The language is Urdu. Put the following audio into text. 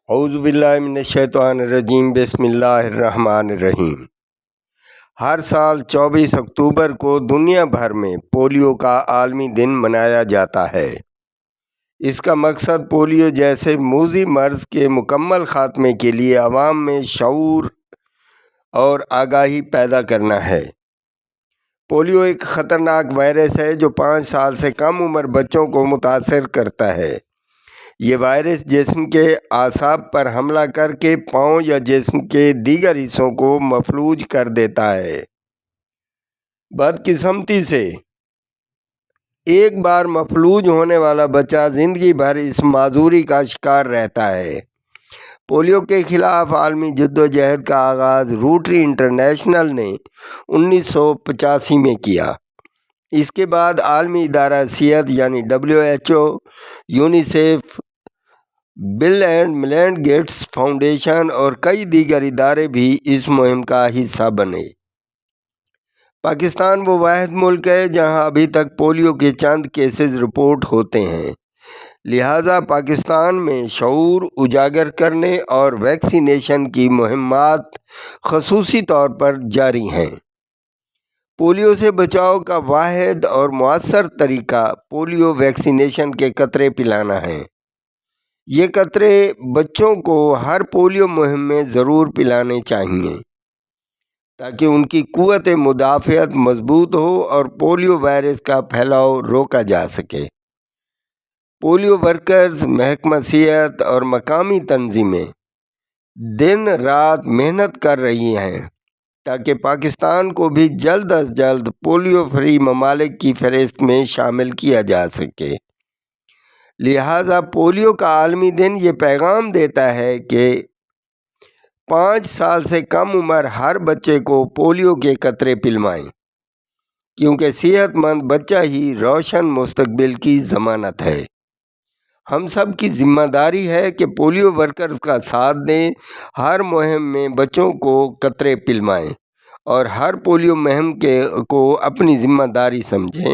اعوذ باللہ من الشیطان الرجیم بسم اللہ الرحمن الرحیم۔ ہر سال 24 اکتوبر کو دنیا بھر میں پولیو کا عالمی دن منایا جاتا ہے۔ اس کا مقصد پولیو جیسے موذی مرض کے مکمل خاتمے کے لیے عوام میں شعور اور آگاہی پیدا کرنا ہے۔ پولیو ایک خطرناک وائرس ہے جو 5 سال سے کم عمر بچوں کو متاثر کرتا ہے۔ یہ وائرس جسم کے اعصاب پر حملہ کر کے پاؤں یا جسم کے دیگر حصوں کو مفلوج کر دیتا ہے۔ بدقسمتی سے ایک بار مفلوج ہونے والا بچہ زندگی بھر اس معذوری کا شکار رہتا ہے۔ پولیو کے خلاف عالمی جدوجہد کا آغاز روٹری انٹرنیشنل نے 1985 میں کیا۔ اس کے بعد عالمی ادارہ صحت یعنی WHO، UNICEF, Bill and Melinda Gates Foundation اور کئی دیگر ادارے بھی اس مہم کا حصہ بنے۔ پاکستان وہ واحد ملک ہے جہاں ابھی تک پولیو کے چند کیسز رپورٹ ہوتے ہیں، لہٰذا پاکستان میں شعور اجاگر کرنے اور ویکسینیشن کی مہمات خصوصی طور پر جاری ہیں۔ پولیو سے بچاؤ کا واحد اور مؤثر طریقہ پولیو ویکسینیشن کے قطرے پلانا ہے۔ یہ قطرے بچوں کو ہر پولیو مہم میں ضرور پلانے چاہیے تاکہ ان کی قوت مدافعت مضبوط ہو اور پولیو وائرس کا پھیلاؤ روکا جا سکے۔ پولیو ورکرز، محکمہ صحت اور مقامی تنظیمیں دن رات محنت کر رہی ہیں تاکہ پاکستان کو بھی جلد از جلد پولیو فری ممالک کی فہرست میں شامل کیا جا سکے۔ لہٰذا پولیو کا عالمی دن یہ پیغام دیتا ہے کہ 5 سال سے کم عمر ہر بچے کو پولیو کے قطرے پلوائیں، کیونکہ صحت مند بچہ ہی روشن مستقبل کی ضمانت ہے۔ ہم سب کی ذمہ داری ہے کہ پولیو ورکرز کا ساتھ دیں، ہر مہم میں بچوں کو قطرے پلوائیں اور ہر پولیو مہم کو اپنی ذمہ داری سمجھیں۔